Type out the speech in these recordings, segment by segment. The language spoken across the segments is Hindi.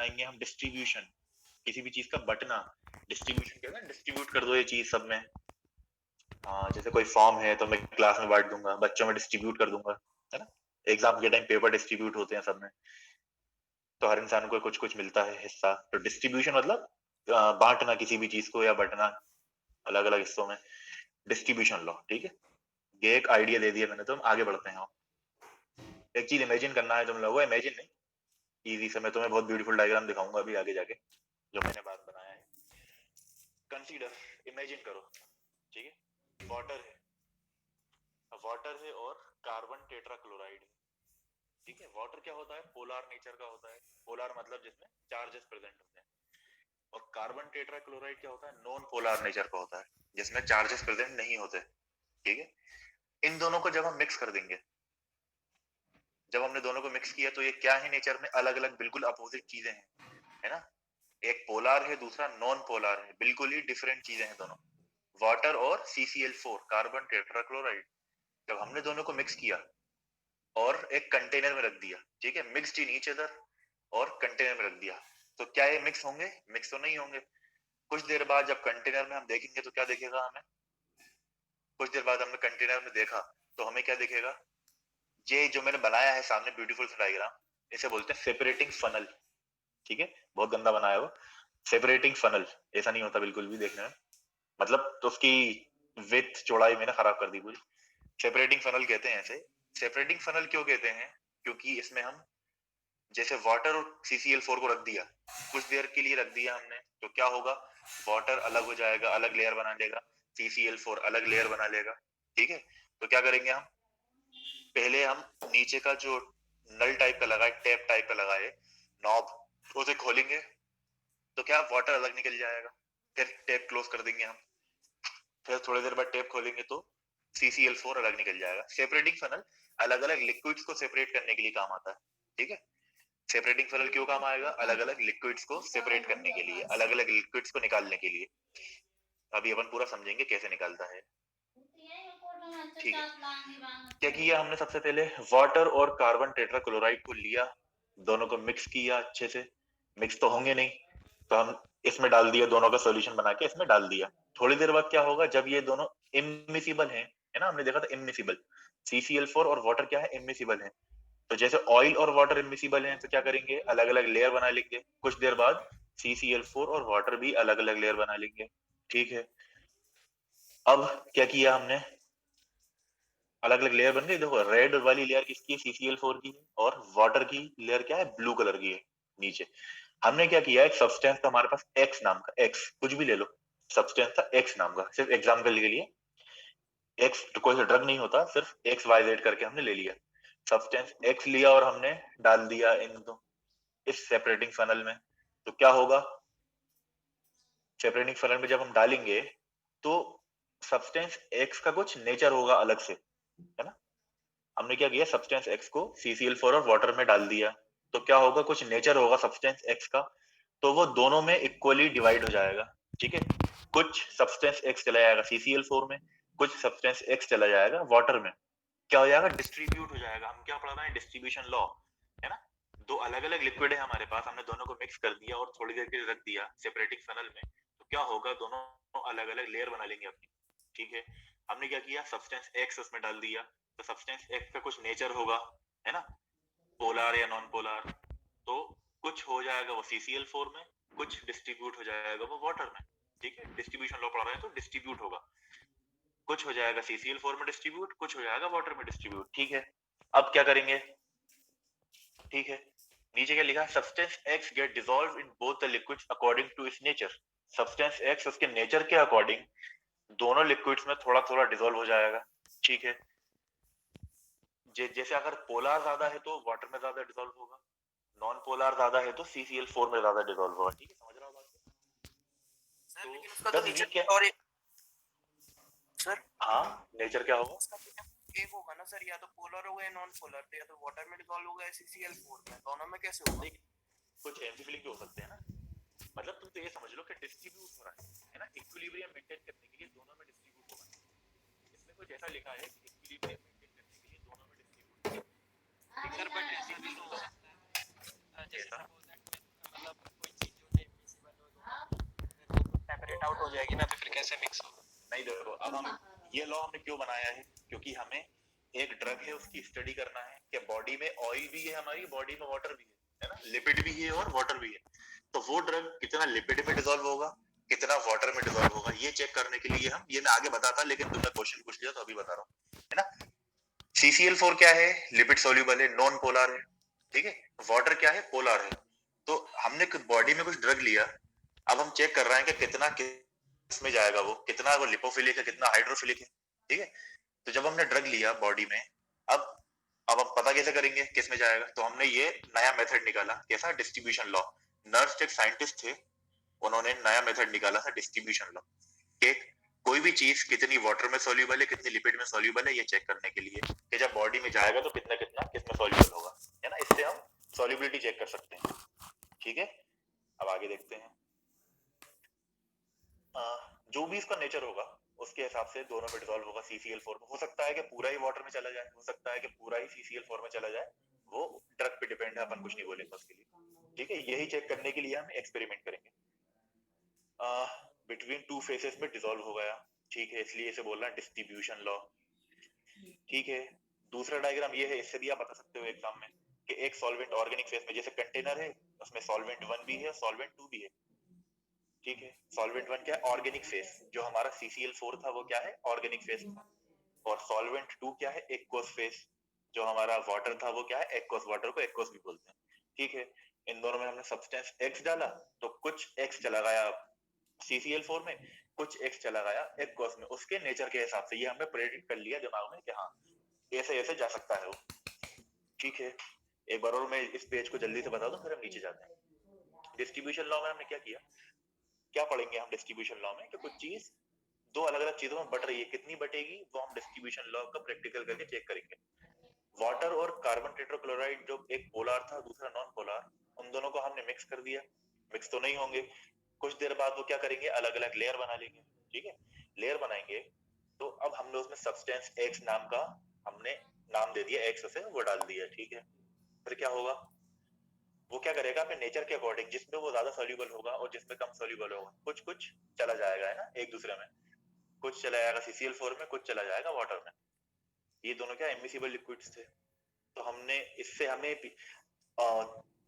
बनाएंगे हम डिस्ट्रीब्यूशन, किसी भी चीज का बंटना। डिस्ट्रीब्यूशन क्या है, डिस्ट्रीब्यूट कर दो ये चीज सब में। जैसे कोई फॉर्म है तो मैं क्लास में बांट दूंगा, बच्चों में डिस्ट्रीब्यूट कर दूंगा, है ना। एग्जाम के टाइम पेपर डिस्ट्रीब्यूट होते हैं सब में, तो हर इंसान को कुछ कुछ मिलता है हिस्सा। तो डिस्ट्रीब्यूशन मतलब बांटना किसी भी चीज को या बंटना अलग अलग हिस्सों में, डिस्ट्रीब्यूशन लॉ। ठीक है, ये एक आइडिया दे दिया मैंने, तो हम आगे बढ़ते हैं। एक चीज इमेजिन करना है तुम लोगों को, इमेजिन नहीं, इजी से मैं तुम्हें बहुत ब्यूटीफुल डायग्राम दिखाऊंगा अभी आगे जाके, जो मैंने बात बनाया है। कंसीडर, इमेजिन करो, ठीक है, वाटर है, वाटर है और कार्बन टेट्राक्लोराइड है। ठीक है, वाटर क्या होता है, पोलर नेचर का होता है, पोलर मतलब जिसमें चार्जेस प्रेजेंट होते हैं। और कार्बन टेट्राक्लोराइड क्या होता है, नॉन पोलर नेचर का होता है, जिसमें चार्जेस प्रेजेंट नहीं होते। ठीक है, इन दोनों को जब हम मिक्स कर देंगे, जब हमने दोनों को मिक्स किया, तो ये क्या है नेचर में, अलग अलग बिल्कुल अपोजिट चीजें हैं, है ना। एक पोलर है, दूसरा नॉन पोलर है, बिल्कुल ही डिफरेंट चीजें हैं दोनों। वाटर और CCl4, कार्बन टेट्राक्लोराइड, जब हमने दोनों को मिक्स किया और एक कंटेनर में रख दिया, ठीक है, मिक्स्ड इन ईच अदर, और कंटेनर में रख दिया, तो क्या ये मिक्स होंगे, मिक्स तो नहीं होंगे। कुछ देर बाद जब कंटेनर में हम देखेंगे तो क्या दिखेगा हमें, कुछ देर बाद हमने कंटेनर में देखा तो हमें क्या दिखेगा, ये जो मैंने बनाया है सामने ब्यूटीफुल डायग्राम, इसे बोलते हैं सेपरेटिंग फनल। ठीक है, बहुत गंदा बनाया वो, सेपरेटिंग फनल। ऐसा नहीं होता बिल्कुल भी देखने में, मतलब तो उसकी विड्थ चौड़ाई मैंने खराब कर दी पूरी। सेपरेटिंग फनल कहते हैं ऐसे। सेपरेटिंग फनल क्यों कहते हैं, क्योंकि इसमें हम जैसे वाटर और CCl4 को रख दिया, कुछ देर के लिए रख दिया हमने, तो क्या होगा, वाटर अलग हो जाएगा, अलग लेयर बना लेगा, CCl4 अलग लेयर बना लेगा। ठीक है, तो क्या करेंगे हम, पहले हम नीचे का जो नल टाइप का लगा है, टैप टाइप का लगा है नॉब, उसे खोलेंगे तो क्या वाटर अलग निकल जाएगा, फिर टैप क्लोज कर देंगे हम, फिर थोड़ी देर बाद टैप खोलेंगे तो CCl4 अलग निकल जाएगा। सेपरेटिंग फनल अलग अलग लिक्विड्स को सेपरेट करने के लिए काम आता है। ठीक है, सेपरेटिंग फनल क्यों काम आएगा, अलग अलग लिक्विड्स को सेपरेट करने के लिए, अलग अलग लिक्विड्स को निकालने के लिए। अभी अपन पूरा समझेंगे कैसे निकालता है। ठीक है, क्या किया हमने, सबसे पहले वाटर और कार्बन टेट्राक्लोराइड को लिया, दोनों को मिक्स किया अच्छे से, मिक्स तो होंगे नहीं, तो हम इसमें डाल दिया, दोनों का सॉल्यूशन बना के इसमें डाल दिया। थोड़ी देर बाद क्या होगा, जब ये दोनों इमिसिबल हैं, है ना, हमने देखा था इमिसिबल, CCl4 और वाटर क्या है, इमिसिबल है। तो जैसे ऑयल और वाटर इमिसिबल हैं, तो क्या करेंगे, अलग अलग लेयर बना लेंगे, कुछ देर बाद CCl4 और वाटर भी अलग अलग लेयर बना लेंगे। ठीक है, अब क्या किया हमने, अलग अलग लेयर बन गई, देखो रेड वाली लेयर किसकी है, CCl4 की है, और वाटर की लेयर क्या है, ब्लू कलर की है नीचे। हमने क्या किया, एक सब्सटेंस था हमारे पास एक्स नाम का, एक्स कुछ भी ले लो, सब्सटेंस था एक्स नाम का, सिर्फ एग्जाम्पल के लिए, एक्स तो कोई सा ड्रग नहीं होता, सिर्फ XYZ करके हमने ले लिया, सब्सटेंस एक्स लिया और हमने डाल दिया इन दो इस सेपरेटिंग फनल में। तो क्या होगा, सेपरेटिंग फनल में जब हम डालेंगे तो सब्सटेंस एक्स का कुछ नेचर होगा अलग से, है ना। हमने क्या किया, सब्सटेंस एक्स को CCl4 और वाटर में डाल दिया, तो क्या होगा, कुछ नेचर होगा सब्सटेंस एक्स का, तो वो दोनों में इक्वली डिवाइड हो जाएगा। ठीक है, कुछ सब्सटेंस एक्स चला जाएगा CCl4 में, कुछ सब्सटेंस एक्स चला जाएगा वाटर में, क्या हो जाएगा, डिस्ट्रीब्यूट हो जाएगा। हम क्या पढ़ रहे हैं, डिस्ट्रीब्यूशन लॉ, है ना। दो अलग अलग लिक्विड है हमारे पास, हमने दोनों को मिक्स कर दिया और थोड़ी देर के लिए रख दिया सेपरेटिंग फनल में, तो क्या होगा, दोनों अलग अलग लेयर बना लेंगे अपनी। ठीक है, हमने क्या किया, सब्सटेंस एक्स उसमें डाल दिया, तो सब्सटेंस एक्स का कुछ नेचर होगा, है ना, पोलर या नॉन पोलर, तो कुछ हो जाएगा वो CCl4 में, कुछ डिस्ट्रीब्यूट हो जाएगा वो वाटर में। ठीक है, डिस्ट्रीब्यूशन लॉ पढ़ रहे हैं तो डिस्ट्रीब्यूट होगा, कुछ हो जाएगा CCl4 में डिस्ट्रीब्यूट, कुछ हो जाएगा वाटर में डिस्ट्रीब्यूट। ठीक है, अब क्या करेंगे, ठीक है, नीचे क्या लिखा है, substance X get dissolve in both the liquids according to its nature. Substance X उसके नेचर के अकॉर्डिंग दोनों लिक्विड्स में थोड़ा थोड़ा डिसॉल्व हो जाएगा। ठीक है, जैसे अगर पोलर ज्यादा है तो वाटर में ज्यादा डिसॉल्व होगा, नॉन पोलर ज्यादा है तो CCl4 में ज्यादा डिसॉल्व होगा। ठीक है, समझ रहा हो बात को? सर लेकिन तो उसका तो बस ये नेचर क्या, और सर हाँ नेचर क्या होगा, उसका तो एक होगा ना सर, या तो पोलर होगा या नॉन पोलर, तो या तो वाटर में डिसॉल्व होगा या CCl4 में, दोनों में कैसे होगा? कुछ एम्फिलिंग भी हो सकते हैं ना, मतलब तुम तो ये समझ लो कि डिस्ट्रीब्यूट हो रहा है ना, इक्विलिब्रियम मेंटेन करने के लिए दोनों में डिस्ट्रीब्यूट होगा। इसमें कुछ ऐसा लिखा है कि इक्विलिब्रियम मेंटेन करने के लिए दोनों में डिस्ट्रीब्यूट होगा। सर बट ऐसा भी तो हो सकता है जैसे सपोज दैट मतलब गेट आउट हो जाएगी ना, तो फिर कैसे मिक्स होगा? नहीं देखो, अब हम ये लॉ हमने क्यों बनाया है, क्योंकि हमें एक ड्रग है उसकी स्टडी करना है कि बॉडी में ऑयल भी है, हमारी बॉडी में वाटर भी है ना, लिपिड भी है और वाटर भी है, तो वो ड्रग कितना लिपिड में डिसॉल्व होगा, कितना वाटर में डिसॉल्व होगा, ये चेक करने के लिए हम, ये मैं आगे बताता लेकिन तुमने क्वेश्चन पूछ लिया तो अभी बता रहा हूँ, है ना। CCl4 क्या है, लिपिड सोल्यूबल है, नॉन पोलर है, ठीक है। वाटर क्या है, पोलर है। तो हमने बॉडी में कुछ ड्रग लिया, अब हम चेक कर रहे हैं कि कितना किस में जाएगा, वो कितना वो लिपोफिलिक है, कितना हाइड्रोफिलिक है, ठीक है। तो जब हमने ड्रग लिया बॉडी में, अब अब हम पता कैसे करेंगे किस में जाएगा, तो हमने ये नया मेथड निकाला, कैसा, डिस्ट्रीब्यूशन लॉ। नर्स एक साइंटिस्ट थे, उन्होंने नया मेथड निकाला था डिस्ट्रीब्यूशन लॉ, कि कोई भी चीज कितनी वाटर में सोल्यूबल है, कितनी लिपिड में सोल्यूबल है, ये चेक करने के लिए कि जब बॉडी में जाएगा तो कितना कितना किसमें सोल्यूबल होगा, है ना। इससे हम सोल्यूबिलिटी चेक कर सकते हैं, ठीक है। अब आगे देखते हैं। जो भी इसका नेचर होगा उसके हिसाब से दोनों में डिसॉल्व होगा। CCl4 में हो सकता है कि पूरा ही वाटर में चला जाए, हो सकता है कि पूरा ही CCl4 में चला जाए, वो ड्रग पे डिपेंड है, अपन कुछ नहीं बोलेंगे उसके लिए, ठीक है। यही चेक करने के लिए हम एक्सपेरिमेंट करेंगे। बिटवीन टू फेसेस में डिसॉल्व हो गया, ठीक है, इसलिए इसे बोलना डिस्ट्रीब्यूशन लॉ, ठीक है। दूसरा डायग्राम ये है, इससे भी आप बता सकते हो एग्जाम में कि एक सॉल्वेंट ऑर्गेनिक फेस में, जैसे कंटेनर है उसमें सॉल्वेंट 1 भी है, सॉल्वेंट 2 भी है, ठीक है। सॉल्वेंट 1 क्या है, ऑर्गेनिक फेस, जो हमारा CCl4 था वो क्या है, ऑर्गेनिक फेस था। और सॉल्वेंट 2 क्या है, एक्वस फेस, जो हमारा वाटर था वो क्या है, एक्वस, वाटर को एक्वस भी बोलते हैं, ठीक है। इन दोनों में हमने सब्सटेंस X डाला, तो कुछ X चला गया CCl4 में, कुछ X चला गया एक्वस में, उसके नेचर के हिसाब से ये हमने प्रेडिक्ट कर लिया दिमाग में कि हाँ ऐसे ऐसे जा सकता है वो, ठीक है। एक बार और मैं इस पेज को जल्दी से बता दूं, फिर हम नीचे जाते हैं। डिस्ट्रीब्यूशन लॉ में हमने क्या किया, क्या पढ़ेंगे हम डिस्ट्रीब्यूशन लॉ में, कि कुछ चीज दो अलग अलग चीजों में बट रही है, कितनी बटेगी वो हम डिस्ट्रीब्यूशन लॉ का प्रैक्टिकल करके चेक करेंगे। वाटर और कार्बन टेट्राक्लोराइड, जो एक पोलर था दूसरा नॉन पोलर, उन दोनों को हमने मिक्स कर दिया, मिक्स तो नहीं होंगे, कुछ देर बाद वो क्या करेंगे, अलग अलग लेयर बना लेंगे, ठीक है। लेयर बनाएंगे तो अब हमने उसमें सब्सटेंस X नाम का हमने नाम दे दिया, X से वो डाल दिया, ठीक है। फिर क्या होगा, वो क्या करेगा अपने नेचर के अकॉर्डिंग, जिसमें वो ज्यादा सोल्यूबल होगा और जिसमें कम सोल्यूबल होगा, कुछ कुछ चला जाएगा, है ना, एक दूसरे में, कुछ चला जाएगा CCl4 में, कुछ चला जाएगा वाटर में। ये दोनों क्या इमिसिबल लिक्विड्स थे। तो हमने इससे हमें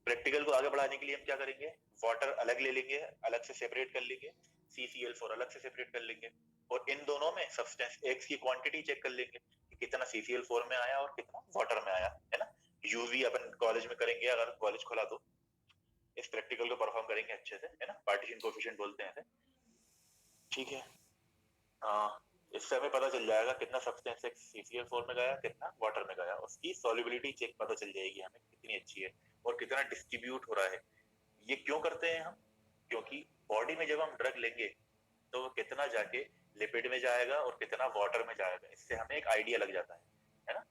प्रैक्टिकल को आगे बढ़ाने के लिए हम क्या करेंगे, वाटर अलग ले लेंगे, अलग से सेपरेट कर लेंगे, CCl4 अलग से सेपरेट कर लेंगे, और इन दोनों में सब्सटेंस X की क्वांटिटी चेक कर लेंगे कि कितना CCl4 में आया और कितना वाटर में आया, है ना। यूवी अपन कॉलेज में करेंगे, अगर कॉलेज खोला तो इस प्रैक्टिकल को परफॉर्म करेंगे अच्छे से, है ना, पार्टीशन कोएफिशिएंट बोलते हैं इसे, ठीक है। इससे हमें पता चल जाएगा कितना सब्सटेंस CCl4 में गया, कितना वाटर में गया, उसकी सॉल्युबिलिटी चेक पता चल जाएगी हमें कितनी अच्छी है और कितना डिस्ट्रीब्यूट हो रहा है। ये क्यों करते हैं हम, क्योंकि बॉडी में जब हम ड्रग लेंगे तो वो कितना जाके लिपिड में जाएगा और कितना वाटर में जाएगा, इससे हमें एक आइडिया लग जाता है ना।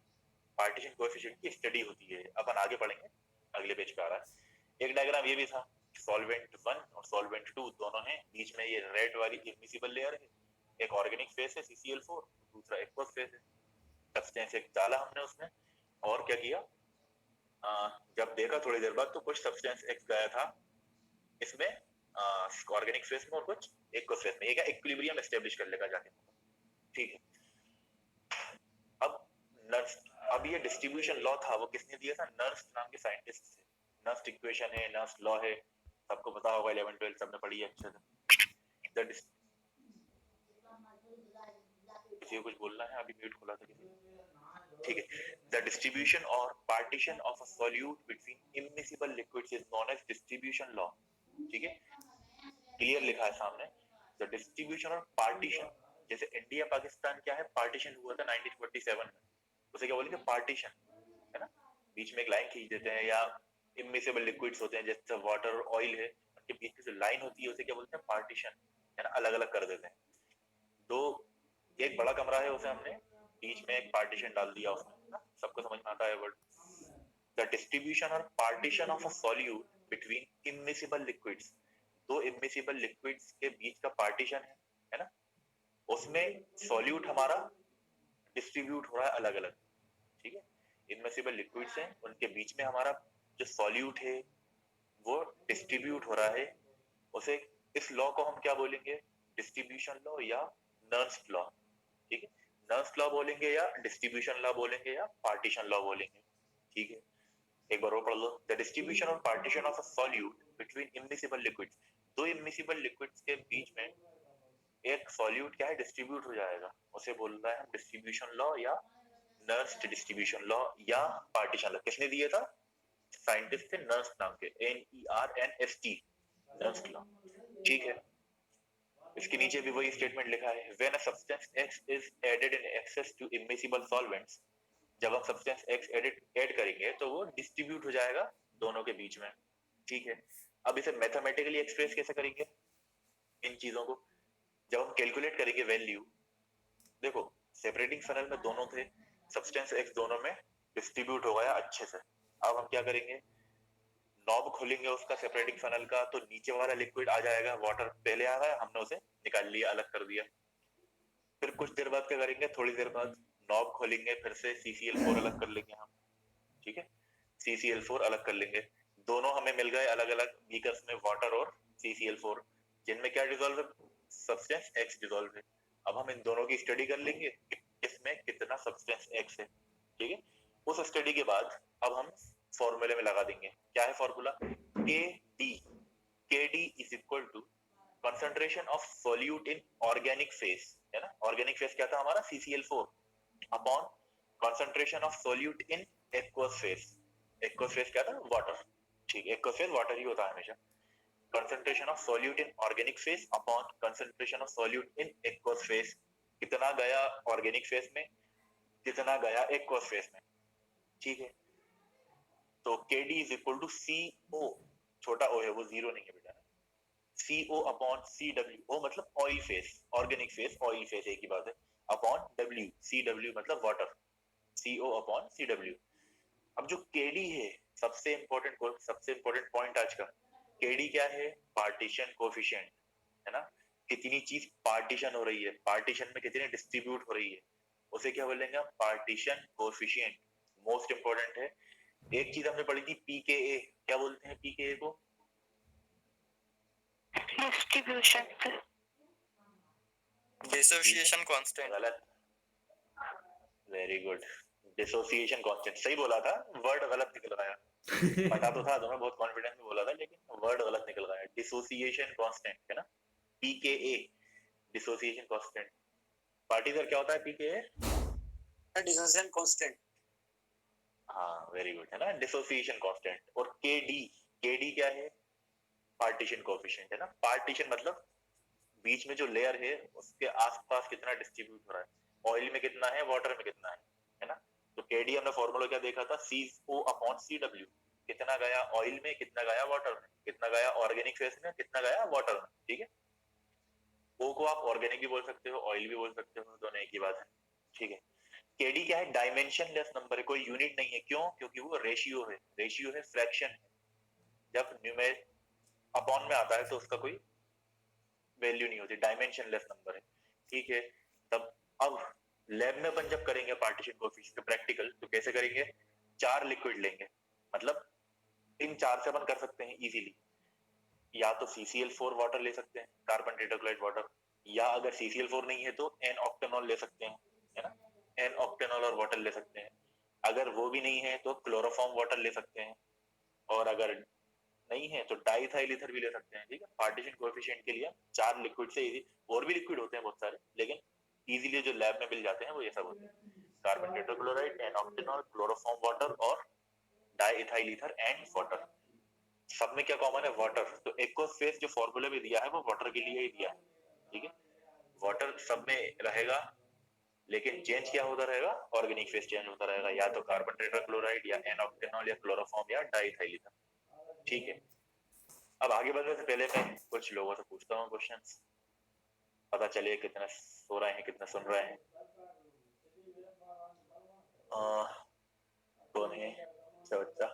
पार्टीशन कोएफिशिएंट की स्टडी होती है, अपन आगे पढ़ेंगे, अगले पेज पे आ रहा है। एक डायग्राम ये भी था, सॉल्वेंट 1 और सॉल्वेंट 2 दोनों हैं, बीच में ये रेड वाली इमिसिबल लेयर है, एक ऑर्गेनिक फेस है CCl4, दूसरा एक्वस फेस है। सब्सटेंस एक डाला हमने उसमें, और क्या किया, जब देखा थोड़ी देर बाद तो कुछ सब्सटेंस X गया था इसमें ऑर्गेनिक फेस में और कुछ एक्वस फेस में, ये क्या इक्विलिब्रियम एस्टेब्लिश कर लेगा जाके, ठीक है। अब नर्स, अब ये डिस्ट्रीब्यूशन लॉ था वो किसने दिया था, नर्स नाम के साइंटिस्ट से। नर्स इक्वेशन है, नर्स लॉ है, सबको पता होगा, 11 12 सबने पढ़ी है अच्छे से। किसी को कुछ बोलना है, अभी म्यूट खोला था किसी, ठीक है। द डिस्ट्रीब्यूशन और partition of a solute between immiscible liquids is known as distribution law, ठीक है, क्लियर लिखा है सामने। द डिस्ट्रीब्यूशन और पार्टीशन, जैसे इंडिया पाकिस्तान क्या है, पार्टीशन हुआ था 1947 में, उसे क्या बोलेंगे, पार्टीशन, है ना। बीच में एक लाइन खींच देते हैं, या इमिसिबल लिक्विड्स होते हैं जैसे वाटर और ऑयल है, उनके बीच में जो लाइन होती है उसे क्या बोलते हैं, पार्टीशन, है ना, अलग अलग कर देते हैं। दो, एक बड़ा कमरा है उसे हमने बीच में एक पार्टीशन डाल दिया उसमें, ना, सबको समझ में आता है वर्ड। द डिस्ट्रीब्यूशन और partition of a solute between immiscible liquids, दो इमिसिबल लिक्विड्स के बीच का पार्टीशन है ना, उसमें सॉल्यूट हमारा डिस्ट्रीब्यूट हो रहा है अलग अलग, ठीक है। इमिसिबल लिक्विड्स हैं, उनके बीच में हमारा जो सॉल्यूट है वो डिस्ट्रीब्यूट हो रहा है, उसे, इस लॉ को हम क्या बोलेंगे, डिस्ट्रीब्यूशन लॉ या नर्न्स लॉ, ठीक है। नर्न्स लॉ बोलेंगे या डिस्ट्रीब्यूशन लॉ बोलेंगे या पार्टीशन लॉ बोलेंगे, ठीक है। एक बार और पढ़ लो। द डिस्ट्रीब्यूशन और partition of a solute between immiscible liquids, दो इमिसिबल लिक्विड्स के बीच में एक सॉल्यूट क्या है डिस्ट्रीब्यूट हो जाएगा, उसे बोल रहा है हम डिस्ट्रीब्यूशन लॉ या नर्न्स डिस्ट्रीब्यूशन लॉ या पार्टीशन लॉ। किसने दिया था? साइंटिस्ट थे नर्न्स नाम के, NERNST, नर्न्स लॉ, ठीक है। इसके नीचे भी वही स्टेटमेंट लिखा है, when a substance X is added in excess to immiscible solvents, जब हम सब्सटेंस X ऐड करेंगे तो वो डिस्ट्रीब्यूट हो जाएगा दोनों के बीच में, ठीक है। अब इसे मैथमेटिकली एक्सप्रेस कैसे करेंगे इन चीजों को? जब हम कैलकुलेट करेंगे वैल्यू, देखो सेपरेटिंग फनल में दोनों थे, सब्सटेंस X दोनों में डिस्ट्रीब्यूट हो गया अच्छे से। अब हम क्या करेंगे, नॉब खोलेंगे उसका सेपरेटिंग फनल का, तो नीचे वाला लिक्विड आ जाएगा, वाटर पहले आ रहा है, हमने उसे निकाल लिया, अलग कर दिया। फिर कुछ देर बाद क्या करेंगे, थोड़ी देर बाद नॉब खोलेंगे, फिर से CCl4 अलग कर लेंगे हम, ठीक है। CCl4 अलग कर लेंगे, दोनों हमें मिल गए अलग अलग बीकर्स में, वाटर और CCl4, जिनमें क्या डिसॉल्व है, सब्सटेंस X डिसॉल्व है। अब हम इन दोनों की स्टडी कर लेंगे, इसमें कितना सब्सटेंस X है, ठीक है। उस स्टडी के बाद अब हम फॉर्मूले में लगा देंगे, क्या है formula, KD is equal to concentration of solute in organic phase, है ना। ऑर्गेनिक फेज क्या था हमारा, CCl4, upon concentration of solute in aqueous phase. Aqueous phase क्या था, वाटर, ठीक है। एक्वस फेज वाटर ही होता है हमेशा। Concentration of solute in organic phase upon concentration of solute in aqueous phase, कितना गया ऑर्गेनिक फेज में, कितना गया एक्वस फेज में, ठीक है। तो KD is equal to CO, छोटा ओ है वो जीरो नहीं है बेटा, CO अपॉन CW, ओ मतलब oil phase, organic phase oil phase एक ही बात है, अपॉन W, CW मतलब वाटर, CO अपॉन CW। अब जो KD है, सबसे इंपॉर्टेंट पॉइंट आज का, KD क्या है, पार्टीशन कोफिशिएंट, है ना। कितनी चीज पार्टीशन हो रही है, पार्टीशन में कितनी डिस्ट्रीब्यूट हो रही है, उसे क्या बोलेंगे, पार्टीशन कोफिशिएंट, मोस्ट इंपॉर्टेंट है। एक चीज हमने पढ़ी थी PKA, क्या बोलते हैं PKA को, डिस्ट्रीब्यूशन डिसोसिएशन कांस्टेंट। गलत, वेरी गुड, डिसोसिएशन कांस्टेंट, सही बोला था, वर्ड गलत निकल गया, पता तो था तुम्हें, बहुत कॉन्फिडेंस में बोला था, लेकिन वर्ड गलत निकल गया, डिसोसिएशन कांस्टेंट, है ना, PKA, dissociation constant. Party sir क्या होता है PKA, डिसोसिएशन कांस्टेंट, हाँ वेरी गुड, है ना, डिसोसिएशन कांस्टेंट। और KD क्या है, पार्टीशन कोएफिशिएंट, है ना। पार्टीशन मतलब बीच में जो लेयर है उसके आसपास कितना डिस्ट्रीब्यूट हो रहा है, ऑयल में कितना है, वाटर में कितना है ना। तो KD हमने फॉर्मूला क्या देखा था, CO अपॉन CW, कितना गया ऑयल में, कितना गया वाटर में, कितना गया ऑर्गेनिक फेज में, कितना गया वाटर में, ठीक है। O को आप ऑर्गेनिक भी बोल सकते हो, ऑयल भी बोल सकते हो, दोनों एक ही बात है, ठीक है। KD क्या है, डायमेंशनलेस नंबर है, कोई यूनिट नहीं है, क्यों, क्योंकि वो रेशियो है, फ्रैक्शन है। जब न्यूमेरिक अपॉन में आता है तो उसका कोई वैल्यू नहीं होती, डायमेंशनलेस नंबर है, ठीक है। तब अब लैब में अपन जब करेंगे पार्टीशन कोएफिशिएंट प्रैक्टिकल, तो कैसे करेंगे, 4 लिक्विड लेंगे, मतलब इन 4 से अपन कर सकते हैं इजीली, या तो CCl4 वाटर ले सकते हैं, कार्बन टेट्राक्लोराइड वाटर, या अगर CCl4 नहीं है तो N-ऑक्टेनॉल ले सकते हैं, है ना, N-ऑक्टेनॉल और वाटर ले सकते हैं। अगर वो भी नहीं है तो क्लोरोफॉर्म वाटर ले सकते हैं, और अगर नहीं है तो डाइथाइल ईथर भी ले सकते हैं, ठीक है। पार्टीशन कोएफिशिएंट के लिए 4 लिक्विड से इजी, और भी लिक्विड होते हैं बहुत सारे, लेकिन इजीली जो लैब में मिल जाते हैं वो ये सब होते हैं, कार्बन टेट्राक्लोराइड, N-ऑक्टेनॉल, क्लोरोफॉर्म वाटर और डाइथाइल ईथर एंड वाटर। सब में क्या कॉमन है, वाटर। तो एक्वस फेज जो फॉर्मूला में दिया है वो वाटर के लिए ही दिया है, ठीक है। वाटर सब में रहेगा, लेकिन चेंज क्या होता रहेगा, ऑर्गेनिक फेज चेंज होता रहेगा, या तो कार्बन टेट्राक्लोराइड या N-ऑक्टेनॉल या क्लोरोफॉर्म या डाइथाइल ईथर, ठीक है। अब आगे बढ़ने से पहले मैं कुछ लोगों से पूछता हूँ क्वेश्चंस, पता चले कितना सो रहे हैं कितना सुन रहे हैं। कौन है अच्छा बच्चा,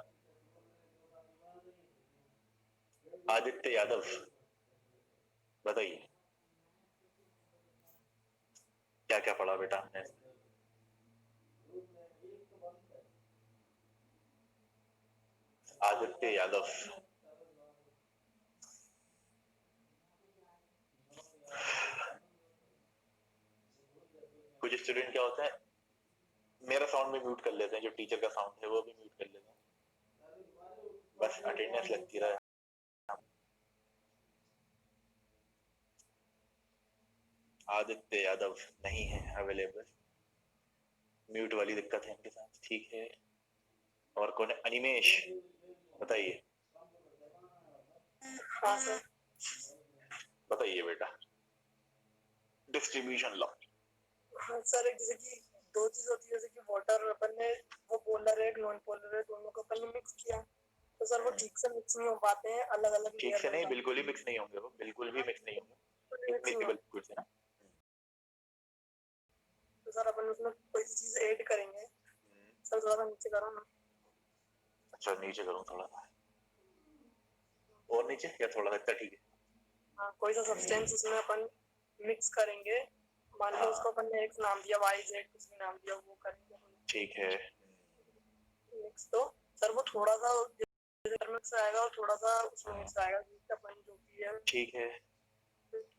आदित्य यादव, बताइए क्या क्या पढ़ा बेटा हमने। आदित्य यादव, स्टूडेंट क्या होता है, मेरा साउंड भी म्यूट कर लेते हैं, जो टीचर का साउंड है वो भी म्यूट कर लेते हैं, बस अटेंडेंस लगती रहे। आदित्य यादव नहीं है अवेलेबल, म्यूट वाली दिक्कत है इनके साथ, ठीक है। और कौन है? अनिमेश, बताइए। हाँ सर। बताइए बेटा, डिस्ट्रीब्यूशन लॉ। हाँ सर, जैसे कि दो चीज होती है, जैसे कि वाटर अपन ने वो पोलर है नॉन पोलर है दोनों को अपन ने मिक्स किया, तो सर वो ठीक से मिक्स नहीं हो पाते हैं, अलग अलग ठीक से नहीं, बिल्कुल ही मिक्स नहीं होंगे, वो बिल्कुल भी मिक्स नहीं होंगे, इनमिक्सिबल लिक्विड्स है ना। तो सर अपन उसमें कोई सी चीज ऐड करेंगे, सर थोड़ा सा नीचे करो ना। अच्छा नीचे करूँ थोड़ा सा, और नीचे या थोड़ा सा, इतना ठीक है। हाँ, कोई सा सब्सटेंस उसमें अपन मिक्स करेंगे, मान लो उसको अपन ने एक नाम दिया YZ, कुछ भी नाम दिया, वो करेंगे ठीक है मिक्स। तो सर वो थोड़ा सा मिक्स आएगा और थोड़ा सा उसमें मिक्स आएगा, अपन जो भी है ठीक है,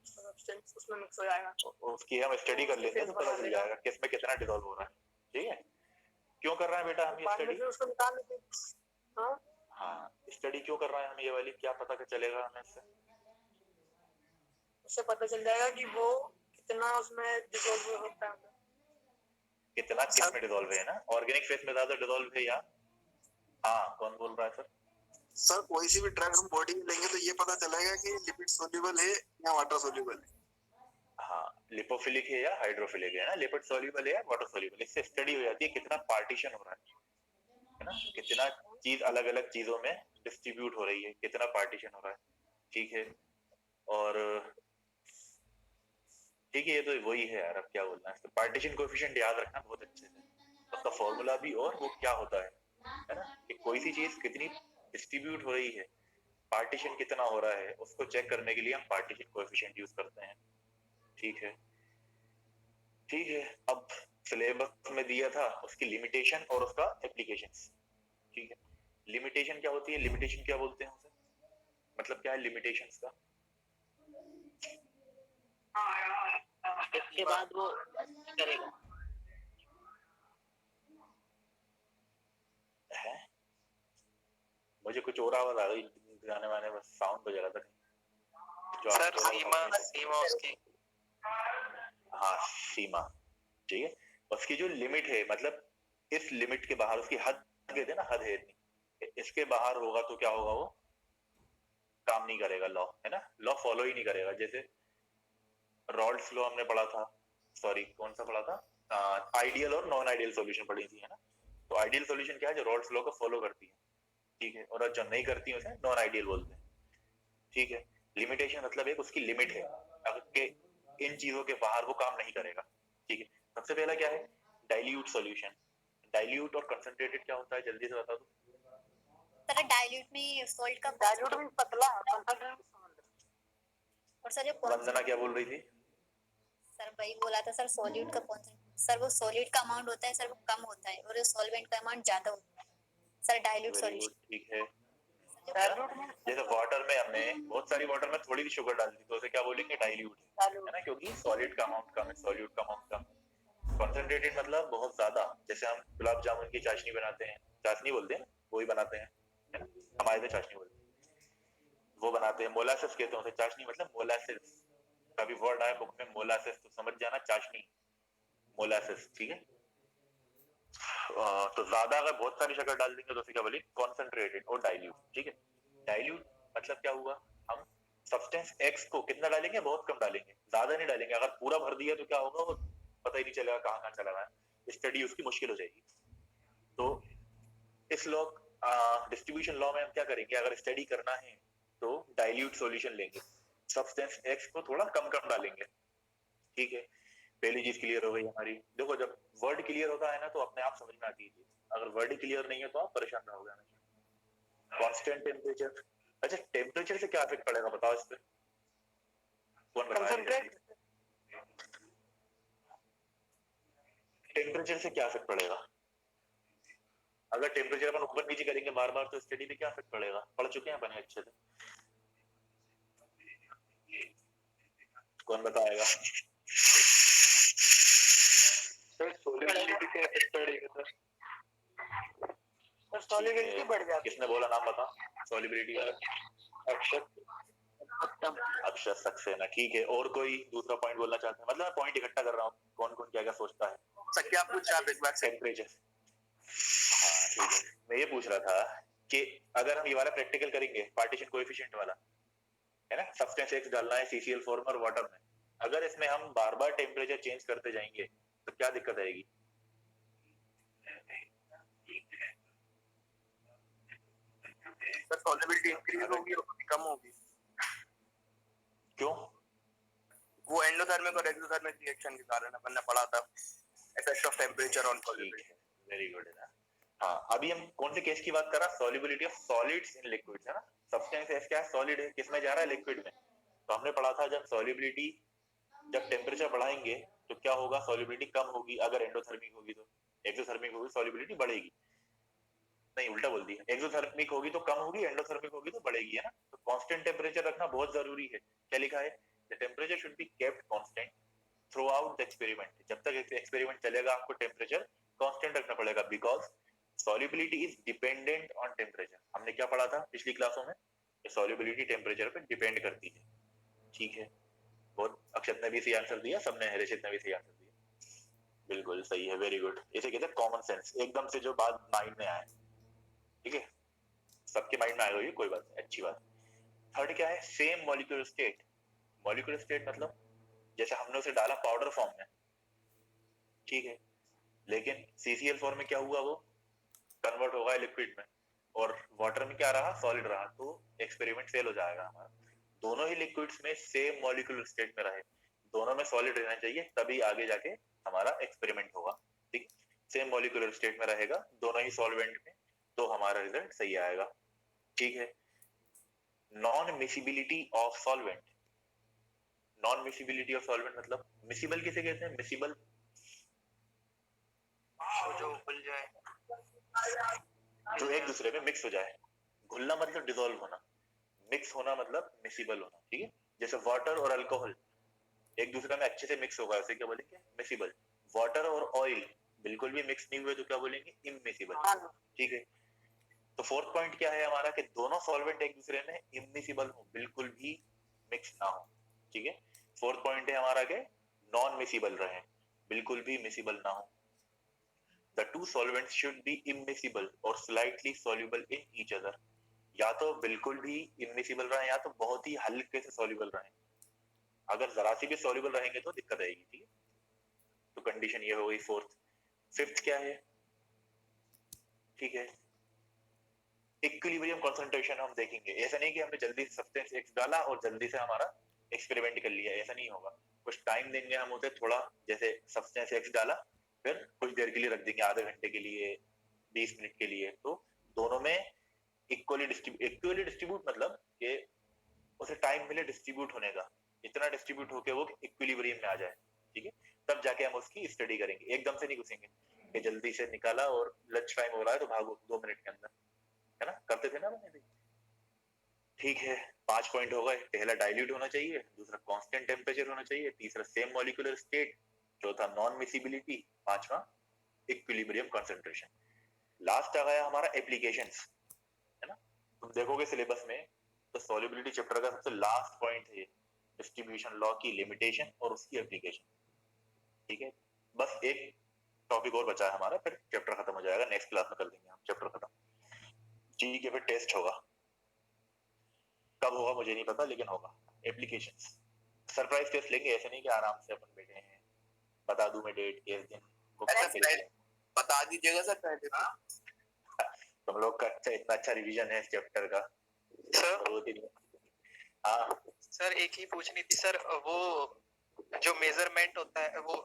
सब्सटेंस उसमें मिक्स हो जाएगा। उसकी हम स्टडी कर लेते हैं तो पता चल जाएगा किस में कितना डिसॉल्व हो रहा है, ठीक है। क्यों कर रहे हैं बेटा हम ये स्टडी? उसको निकाल लेते हैं। हाँ हाँ, स्टडी क्यों कर रहे हैं हम ये वाली, क्या पता चलेगा हमें इससे? उससे पता चल जाएगा कि वो कितना उसमें डिसॉल्व होता है, कितना किस में डिसॉल्व है ना, ऑर्गेनिक फेस में ज्यादा डिसॉल्व है या? हाँ, कौन बोल रहा है सर? सर कोई सी भी ड्रग हम बॉडी में लेंगे तो ये पता चलेगा कि लिपिड सोल्यूबल है या वाटर सोल्यूबल है। हाँ, लिपोफिलिक है या हाइड्रोफिलिक है ना, लिपिड सोल्यूबल है या वाटर सोल्यूबल, इससे स्टडी हो जाती है कितना पार्टीशन हो रहा है ना, कितना चीज अलग अलग चीजों में डिस्ट्रीब्यूट हो रही है, कितना पार्टीशन हो रहा है, ठीक है। और ठीक है, ये तो वही है यार, अब क्या बोलना है, पार्टीशन कोएफिशिएंट याद रखना बहुत अच्छे से, उसका फॉर्मूला भी और वो क्या होता है ना, कि कोई सी चीज कितनी डिस्ट्रीब्यूट हो रही है, पार्टीशन कितना हो रहा है, उसको चेक करने के लिए हम पार्टीशन कोएफिशिएंट यूज करते हैं, ठीक है। ठीक है, अब सिलेबस में दिया था उसकी लिमिटेशन और उसका एप्लीकेशंस, ठीक है। लिमिटेशन क्या होती है, लिमिटेशन क्या बोलते हैं उसे, मतलब क्या है लिमिटेशंस का? इसके बाद वो करेगा है, मुझे कुछ और आवाज आ गई गाने वाने में, साउंड बज रहा था जो सर सीमा उसकी, हाँ सीमा, ठीक है। उसकी जो लिमिट है, मतलब इस लिमिट के बाहर, उसकी हद कहते हैं ना, हद है इतनी, इसके बाहर होगा तो क्या होगा, वो काम नहीं करेगा, लॉ है ना, लॉ फॉलो ही नहीं करेगा। जैसे रॉल्ड्स लॉ हमने पढ़ा था, सॉरी कौन सा पढ़ा था, आइडियल और नॉन आइडियल सॉल्यूशन पढ़ी थी, है ना। तो आइडियल सॉल्यूशन क्या है, जो रॉल्ड्स लॉ को फॉलो करती है, ठीक है, और जो नहीं करती है उसे नॉन आइडियल बोलते हैं, ठीक है। लिमिटेशन मतलब एक उसकी लिमिट है, अगर इन चीजों के बाहर वो काम नहीं करेगा, ठीक है। सबसे पहला क्या है, डाइल्यूट सॉल्यूशन। डाइल्यूट और कंसंट्रेटेड क्या होता है, जल्दी से बता दो। सर डाइल्यूट में सॉल्ट का डाइल्यूट में पतला और सर ये वंदना क्या बोल रही थी? सर वही बोला था सर, सॉल्यूट का सर वो सॉलिड का अमाउंट होता है सर, वो कम होता है, और सॉल्वेंट का अमाउंट ज्यादा होता है सर, डाइल्यूट सॉल्यूशन, ठीक है। जैसे वाटर में हमने बहुत सारी वाटर में थोड़ी सी शुगर डाल दी तो उसे क्या बोलेंगे, डाइल्यूट है ना, क्योंकि सॉलिड का अमाउंट कम है, सॉल्यूट का अमाउंट कम है। कंसंट्रेटेड मतलब बहुत ज्यादा, जैसे हम गुलाब जामुन की चाशनी बनाते हैं, चाशनी बोलते हैं, वो ही बनाते हैं, है ना, हमारे तो चाशनी बोलते हैं, वो बनाते हैं, मोलासिस कहते हैं उसे, चाशनी मतलब मोलासिस, कभी वर्ड आया बुक में मोलासिस तो समझ जाना चाशनी, मोलासिस, ठीक है। तो ज्यादा अगर बहुत सारी शक्कर डाल देंगे तो उसे क्या बोलेंगे, कॉन्सेंट्रेटेड और डाइल्यूट, ठीक है। डाइल्यूट मतलब क्या हुआ, हम सब्सटेंस एक्स को कितना डालेंगे, बहुत कम डालेंगे, ज्यादा नहीं डालेंगे, अगर पूरा भर दिया तो क्या होगा, वो पता ही नहीं चलेगा कहाँ कहाँ चला गया, स्टडी उसकी मुश्किल हो जाएगी। तो इस लॉ डिस्ट्रीब्यूशन लॉ में हम क्या करेंगे, अगर स्टडी करना है तो डाइल्यूट सॉल्यूशन लेंगे, सब्सटेंस एक्स को थोड़ा कम कम डालेंगे, ठीक है। पहली चीज क्लियर हो गई हमारी। देखो जब वर्ड क्लियर होता है ना तो अपने आप समझ में आती है, अगर वर्ड क्लियर नहीं है तो आप परेशान रहोगे हमेशा। कांस्टेंट टेम्परेचर, अच्छा टेम्परेचर से क्या इफेक्ट पड़ेगा बताओ इस पे, कौन बताएगा? टेम्परेचर से क्या इफेक्ट पड़ेगा, अगर टेम्परेचर अपन ऊपर नीचे करेंगे बार बार तो स्टडी पे क्या इफेक्ट पड़ेगा, पढ़ चुके हैं अपन अच्छे से, कौन बताएगा? जाएगा सर। सर सॉलिबिलिटी बढ़ जाती है। किसने बोला नाम बता सॉलिबिलिटी का? अक्षत उत्तम। अक्षर सक्सेना, ठीक है। और कोई दूसरा पॉइंट बोलना चाहता है? मतलब मैं पॉइंट इकट्ठा कर रहा हूँ, कौन कौन क्या क्या सोचता है। सर क्या पूछा आप एक बार से? टेम्परेचर। हाँ ठीक है, मैं ये पूछ रहा था कि अगर हम ये वाला प्रैक्टिकल करेंगे पार्टीशन कोएफिशिएंट वाला, है ना, सब्सटेंस एक्स डालना है CCl4 में और वाटर में, अगर इसमें हम बार बार टेम्परेचर चेंज करते जाएंगे तो क्या दिक्कत आएगी? सर सॉलिबिलिटी इंक्रीज होगी और कम होगी। क्यों? वो एंडोथर्मिक और एक्सोथर्मिक रिएक्शन के कारण अपन ने पढ़ा था, effect of temperature on solubility. Very good है ना। हाँ, अभी हम कौन से केस की बात कर रहा है? Solubility of solids in liquids, है ना। सब्सटेंस एस क्या है? सॉलिड है, किसमें जा रहा है? लिक्विड में। तो हमने पढ़ा था जब सॉलिबिलिटी, जब टेम्परेचर बढ़ाएंगे तो क्या होगा? सॉलिबिलिटी कम होगी। अगर एंडोथर्मिक होगी तो एक्सोथर्मिक होगी, सॉलिबिलिटी बढ़ेगी। नहीं, उल्टा बोल दिया, एक्सोथर्मिक होगी तो कम होगी, एंडोथर्मिक होगी तो बढ़ेगी, है ना। तो कांस्टेंट टेम्परेचर रखना बहुत जरूरी है। क्या लिखा है? The temperature should be kept constant through out the experiment. जब तक एक्सपेरिमेंट चलेगा आपको टेम्परेचर कांस्टेंट रखना पड़ेगा, because solubility is dependent on temperature. हमने क्या पढ़ा था पिछली क्लासों में? सॉल्युबिलिटी टेम्परेचर पे डिपेंड करती है, ठीक है। और अक्षत ने भी सही आंसर दिया, सबने, हर्षित ने भी सही आंसर दिया, बिल्कुल सही है, वेरी गुड। इसे कहते हैं कॉमन सेंस, एकदम से जो बात माइंड में आए, ठीक है। सबके माइंड में आई हुई, कोई बात नहीं, अच्छी बात। थर्ड क्या है? Same molecular state. Molecular state मतलब जैसे हमने उसे डाला पाउडर फॉर्म में, ठीक है, लेकिन CCl4 में क्या हुआ? वो कन्वर्ट होगा लिक्विड में, और वाटर में क्या रहा? सॉलिड रहा, तो एक्सपेरिमेंट फेल हो जाएगा हमारा। दोनों ही लिक्विड्स में सेम मॉलिक्यूलर स्टेट में रहे, दोनों में सॉलिड रहना चाहिए, तभी आगे जाके हमारा एक्सपेरिमेंट होगा, ठीक। सेम मॉलिक्यूलर स्टेट में रहेगा दोनों ही सॉल्वेंट में, तो हमारा रिजल्ट सही आएगा, ठीक है। Non miscibility of solvent. Non miscibility of solvent मतलब, मिसिबल किसे कहते हैं? मिसिबल जो घुल जाए, जो एक दूसरे में मिक्स हो जाए। घुलना मतलब डिसॉल्व होना, मिक्स होना मतलब मिसिबल होना, ठीक है। जैसे वाटर और अल्कोहल एक दूसरे में अच्छे से मिक्स होगा, उसे क्या बोलेंगे? मिसिबल। वाटर और ऑयल बिल्कुल भी मिक्स नहीं हुए तो क्या बोलेंगे? इमिसिबल, ठीक है। तो फोर्थ पॉइंट क्या है हमारा? कि दोनों सॉल्वेंट एक दूसरे में इमिसिबल हो, बिल्कुल भी मिक्स ना हो, ठीक है। फोर्थ पॉइंट है हमारा के नॉन मिसिबल रहे, बिल्कुल भी मिसिबल ना हो। The two solvents should be immiscible or slightly soluble in each other. या तो बिल्कुल भी immiscible रहे, या तो बहुत ही हल्के से soluble रहे। अगर जरा सी भी soluble रहेंगे तो दिक्कत आएगी, ठीक है। तो कंडीशन ये हो गई फोर्थ। फिफ्थ क्या है? ठीक है, इक्विलिब्रियम कंसंट्रेशन हम देखेंगे। ऐसा नहीं कि हमने जल्दी सब्सटेंस एक्स डाला और जल्दी से हमारा एक्सपेरिमेंट कर लिया, ऐसा नहीं होगा। कुछ टाइम देंगे हम उसे थोड़ा, जैसे सब्सटेंस एक्स डाला, फिर कुछ देर के लिए रख देंगे, आधे घंटे के लिए, 20 मिनट के लिए, तो दोनों में इक्वली डिस्ट्रीब्यूट मतलब कि उसे टाइम मिले डिस्ट्रीब्यूट होने का, इतना डिस्ट्रीब्यूट होके वो इक्विलिब्रियम में आ जाए, ठीक है। तब जाके हम उसकी स्टडी करेंगे, एकदम से नहीं घुसेंगे कि जल्दी से निकाला और लंच टाइम हो रहा है तो भागो 2 मिनट के अंदर, है ना, करते थे ना मैंने भी, ठीक है। 5 पॉइंट हो गए। पहला डाइल्यूट होना चाहिए, दूसरा कांस्टेंट टेम्परेचर होना चाहिए, तीसरा सेम मॉलिक्यूलर स्टेट, चौथा नॉन मिसिबिलिटी, पांचवा इक्विलिब्रियम कंसंट्रेशन। लास्ट आ गया हमारा एप्लीकेशंस, है ना। तुम देखोगे सिलेबस में तो सॉल्युबिलिटी चैप्टर का सबसे लास्ट पॉइंट है डिस्ट्रीब्यूशन लॉ की लिमिटेशन और उसकी एप्लीकेशन, ठीक है। बस एक टॉपिक और बचा है हमारा, फिर चैप्टर खत्म हो जाएगा, नेक्स्ट क्लास में कर देंगे हम चैप्टर खत्म, ठीक है। फिर टेस्ट होगा, कब होगा मुझे नहीं पता, लेकिन होगा। एप्लीकेशंस सरप्राइज टेस्ट लेंगे, ऐसे नहीं कि आराम से अपन बैठे हैं, बता दूं मैं डेट केस दिन वो बता दीजिएगा सर पहले तो। तुम लोग का इतना अच्छा रिवीजन है इस चैप्टर का सर। हाँ सर एक ही पूछनी थी सर, वो जो मेजरमेंट होता है, वो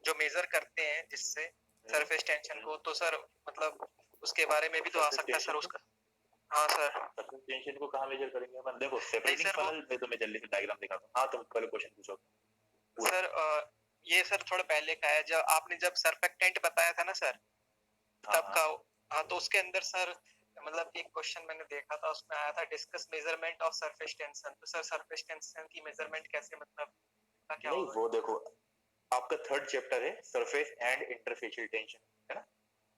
जो मेजर करते हैं जिससे सरफेस टेंशन को, तो सर मतलब उसके बारे में भी तो आ सकता है सर उसका। हाँ सर। सरफेस टेंशन को कहाँ मेजर करेंगे अपन? देखो सेपरेटिंग फनल में तुम्हें जल्दी से डायग्राम दिखाता हूँ। हाँ तुम पहले क्वेश्चन पूछो सर। ये सर थोड़ा पहले का है, जब आपने जब सरफेक्टेंट बताया था ना सर, तब का। हाँ तो उसके अंदर सर मतलब एक क्वेश्चन मैंने देखा था, उसमें आया था discuss measurement of surface tension. तो सर सरफेस टेंशन की मेजरमेंट कैसे, मतलब क्या नहीं होगा? वो देखो आपका थर्ड चैप्टर है सरफेस एंड इंटरफेशियल टेंशन, है ना।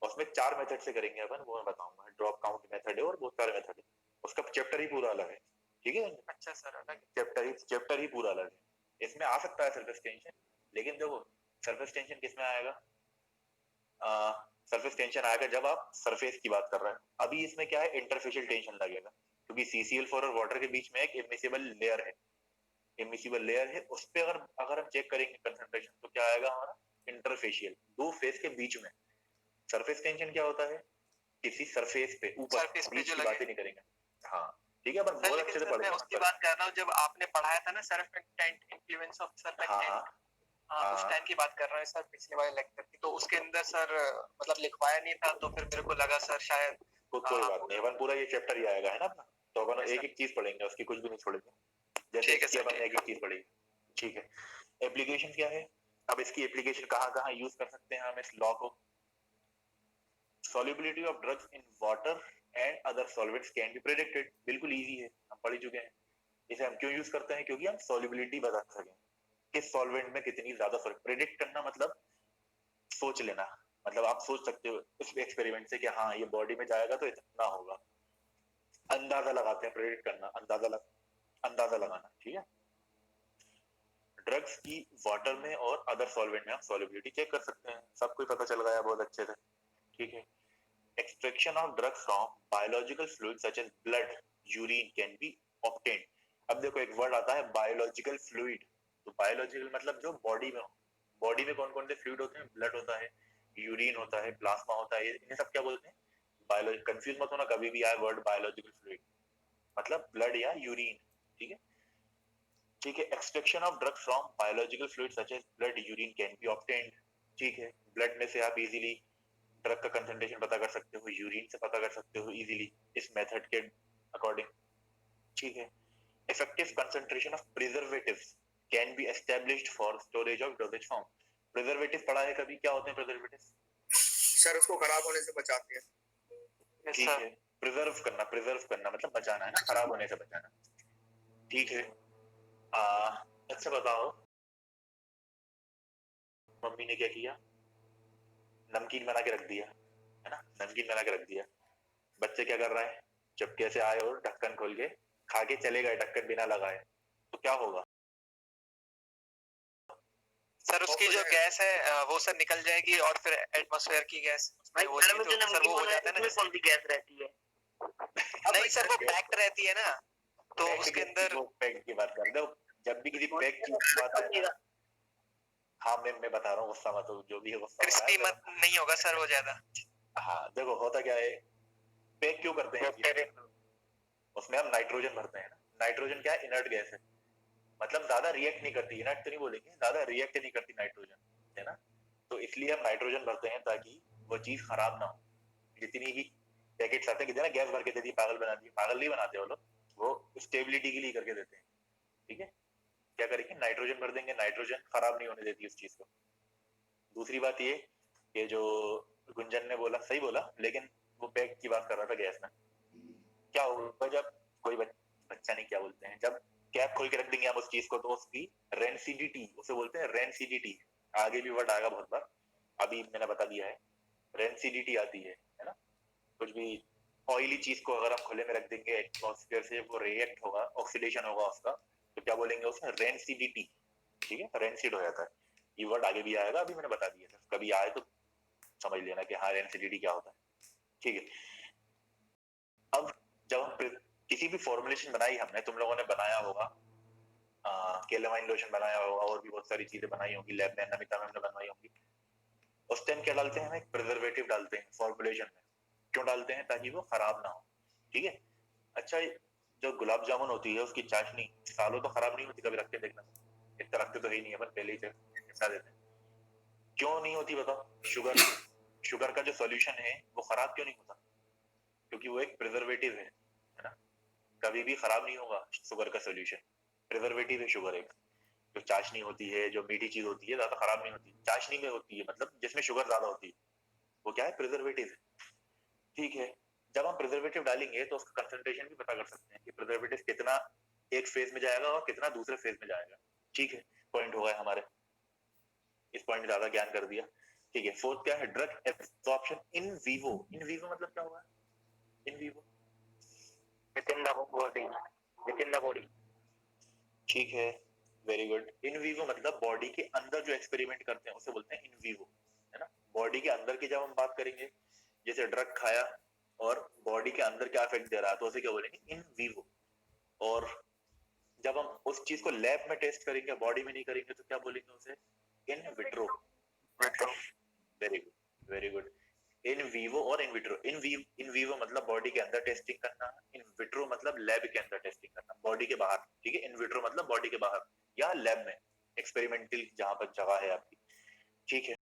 उसमें 4 मेथड से करेंगे अपन, वो मैं बताऊंगा। ड्रॉप काउंट मेथड है और बहुत सारे मेथड है, उसका चैप्टर ही पूरा अलग है, ठीक है। अच्छा सर, अलग चैप्टर ही पूरा अलग है। इसमें आ सकता है सरफेस टेंशन, लेकिन देखो सरफेस टेंशन किसमें आएगा, सरफेस टेंशन आएगा जब आप सरफेस की बात कर रहे हैं। अभी इसमें क्या है, इंटरफेशियल टेंशन लगेगा, क्योंकि CCl4 और वाटर के बीच में एक इमिसिबल लेयर है, इमिसिबल लेयर है, उस पे अगर अगर हम चेक करेंगे कंसंट्रेशन तो क्या आएगा हमारा, इंटरफेशियल, दो फेस के बीच में। सरफेस टेंशन क्या होता है, किसी सरफेस पे ऊपर, सरफेस पे बीच जो की लगे। बातें नहीं करेंगे। हाँ ठीक है, अपन सर बहुत लेकिन अच्छे से सर मैं पढ़ेंगे उसकी मतलब। बात कर रहा हूँ जब आपने पढ़ाया था ना सरफेक्टेंट, इन्फ्लुएंस ऑफ हाँ सरफेक्टेंट। हाँ हाँ, उस हाँ, टाइम की बात कर रहा हूँ सर, पिछले वाले लेक्चर की। तो उसके अंदर सर मतलब लिखवाया नहीं था, तो फिर मेरे को लगा सर शायद कोई बात आपको। नहीं, अपन पूरा ये चैप्टर ही आएगा है ना अपना, तो अपन Yes, एक sir. एक चीज पढ़ेंगे, उसकी कुछ भी नहीं छोड़ेंगे, जैसे ठीक है इसकी सर, अपन ठीक एक एक चीज पढ़ेंगे, ठीक है। एप्लीकेशन क्या है, अब इसकी एप्लीकेशन कहाँ कहाँ यूज कर सकते हैं हम इस लॉ को। solubility of drugs in water and other solvents can be predicted, बिल्कुल इजी है, हम पढ़ ही चुके हैं। इसे हम क्यों यूज करते हैं, क्योंकि हम solubility बता सकें, किस सॉल्वेंट में कितनी ज्यादा प्रेडिक्ट करना, मतलब सोच लेना, मतलब आप सोच सकते हो उस एक्सपेरिमेंट से कि हाँ ये बॉडी में जाएगा तो इतना होगा, अंदाजा लगाते हैं, प्रेडिक्ट करना, अंदाजा लगाना, ठीक है। ड्रग्स की वाटर में और अदर सॉल्वेंट में हम सॉल्युबिलिटी चेक कर सकते हैं, सब कुछ पता चल गया बहुत अच्छे से, ठीक है। Extraction of drugs from biological fluid such as blood, urine can be obtained. अब देखो एक वर्ड आता है बायोलॉजिकल फ्लूइड, तो बायोलॉजिकल मतलब जो बॉडी में हो, बॉडी में कौन कौन से फ्लूइड होते हैं, ब्लड होता है, यूरिन होता है, प्लाज्मा होता है, इन्हें सब क्या बोलते हैं, बायोलॉजी। कंफ्यूज मत होना कभी भी आए वर्ड बायोलॉजिकल फ्लूइड, मतलब ब्लड या यूरिन, ठीक है। ठीक है, extraction of drugs from biological fluid such as blood, urine can be obtained, ठीक है। ब्लड में से आप इजीली ड्रग का कंसंट्रेशन पता कर सकते हो, यूरिन से पता कर सकते हो इजीली इस मेथड के अकॉर्डिंग, ठीक है। Effective concentration of preservatives can be established for storage of dosage form. Preservative पढ़ा है कभी, क्या होते हैं प्रिजर्वेटिव्स? सर उसको खराब होने से बचाते हैं। ठीक है, प्रिजर्व करना मतलब बचाना है ना, खराब होने से बचाना, ठीक है। अच्छा बताओ, मम्मी ने क्या किया, नमकीन बना के रख दिया, है ना, नमकीन बना के रख दिया, बच्चे क्या कर रहे हैं, चुपके से आए और ढक्कन खोल के खा के चले गए ढक्कन बिना लगाए, तो क्या होगा? सर उसकी जो गैस है वो सर निकल जाएगी, और फिर एटमॉस्फेयर की गैस भाई वो घर में जो सर नमकीन वो हो बना है जाता है ना, उसमें जैसे कौन सी गैस रहती है? नहीं सर वो पैक्ड रहती है ना, तो पैक्ड उसके गैस अंदर की, पैक्ड की बात कर दो, जब भी किसी पैक चीज की बात आए ना, हाँ मैं बता रहा हूँ, गुस्सा मत हो, जो भी है गुस्सा मत क्रिस्पी आए, मत नहीं होगा सर वो ज्यादा। हाँ देखो होता क्या है, पैक क्यों करते हैं चीज़? उसमें हम नाइट्रोजन भरते हैं ना, नाइट्रोजन क्या है, इनर्ट गैस है, मतलब ज्यादा रिएक्ट नहीं करती, इनर्ट तो नहीं बोलेंगे, ज्यादा रिएक्ट नहीं करती नाइट्रोजन, है ना, तो इसलिए हम नाइट्रोजन भरते हैं ताकि वो चीज खराब ना हो। जितनी भी पैकेट्स आते हैं, कितने गैस भर के देती है, पागल बना दी, पागल नहीं बनाते वो लोग, वो स्टेबिलिटी के लिए करके देते हैं, ठीक है। क्या करेंगे, नाइट्रोजन भर देंगे, नाइट्रोजन खराब नहीं होने देती उस चीज को। दूसरी बात ये जो गुंजन ने बोला सही बोला, लेकिन वो पैक की बात कर रहा था गैस में, क्या होगा जब कोई बच्चा नहीं क्या बोलते हैं, जब कैप खोल के रख देंगे हम उस चीज को, तो उसकी रेंसिडिटी, उसे बोलते हैं रेंसिडिटी, आगे भी वर्ड आएगा बहुत बार, अभी मैंने बता दिया है, रेंसिडिटी आती है ना, कुछ भी ऑयली चीज को अगर हम खुले में रख देंगे एटमॉस्फेयर से, वो रिएक्ट होगा, ऑक्सीडेशन होगा उसका, तो क्या बोलेंगे उसमें, रेंसिडिटी, ठीक है, रेंसिड हो जाता है। ये वर्ड आगे भी आएगा, अभी मैंने बता दिया था, कभी आए तो समझ लेना कि हाँ रेंसिडिटी क्या होता है, ठीक है। अब जब हम किसी भी फॉर्मुलेशन बनाई हमने, तुम लोगों ने बनाया होगा, केलेमाइन लोशन बनाया होगा, और भी बहुत सारी चीजें बनाई होंगी लैब में, नमिता मैम ने बनवाई होंगी, उस टाइम क्या डालते हैं हम, एक प्रिजर्वेटिव डालते हैं फॉर्मुलेशन में, क्यों डालते हैं, ताकि वो खराब ना हो, ठीक है। अच्छा जो गुलाब जामुन होती है उसकी चाशनी सालों तो खराब नहीं होती, कभी रख के देखना, इतना रखते तो है ही नहीं, अपन पहले ही निपटा देते हैं, क्यों नहीं होती बताओ? शुगर का जो सॉल्यूशन है वो खराब क्यों नहीं होता, क्योंकि वो एक प्रिजर्वेटिव है ना, कभी भी खराब नहीं होगा शुगर का सॉल्यूशन, प्रिजर्वेटिव है शुगर एक। जो चाशनी होती है, जो मीठी चीज होती है, ज्यादा खराब नहीं होती, चाशनी में होती है, मतलब जिसमें शुगर ज्यादा होती है, वो क्या है, प्रिजर्वेटिव है, ठीक है। जब हम प्रिजर्वेटिव डालेंगे तो उसका कंसंट्रेशन भी पता कर सकते हैं कि प्रिजर्वेटिव कितना एक फेज में जाएगा और कितना दूसरे फेज में जाएगा, ठीक है। पॉइंट हो गए हमारे, इस पॉइंट में ज्यादा ज्ञान कर दिया। ठीक है, फोर्थ क्या है, drug absorption in vivo. In vivo मतलब क्या हुआ, in vivo with in the body, with in the body. ठीक है, वेरी गुड। इन वीवो मतलब बॉडी के अंदर जो एक्सपेरिमेंट करते हैं उसे बोलते हैं इन वीवो, है ना। बॉडी के अंदर की जब हम बात करेंगे, जैसे ड्रग खाया और बॉडी के अंदर क्या इफेक्ट दे रहा है, तो उसे क्या बोलेंगे, इन वीवो। और जब हम उस चीज को लैब में टेस्ट करेंगे, बॉडी में नहीं करेंगे, तो क्या बोलेंगे उसे, in vitro. Very good, very good. In vivo और इन विट्रो। इन वीवो मतलब बॉडी के अंदर टेस्टिंग करना, इन विट्रो मतलब लैब के अंदर टेस्टिंग करना, बॉडी के बाहर। ठीक है, इन विट्रो मतलब बॉडी के बाहर या लैब में, एक्सपेरिमेंटल जहां पर जगह है आपकी। ठीक है,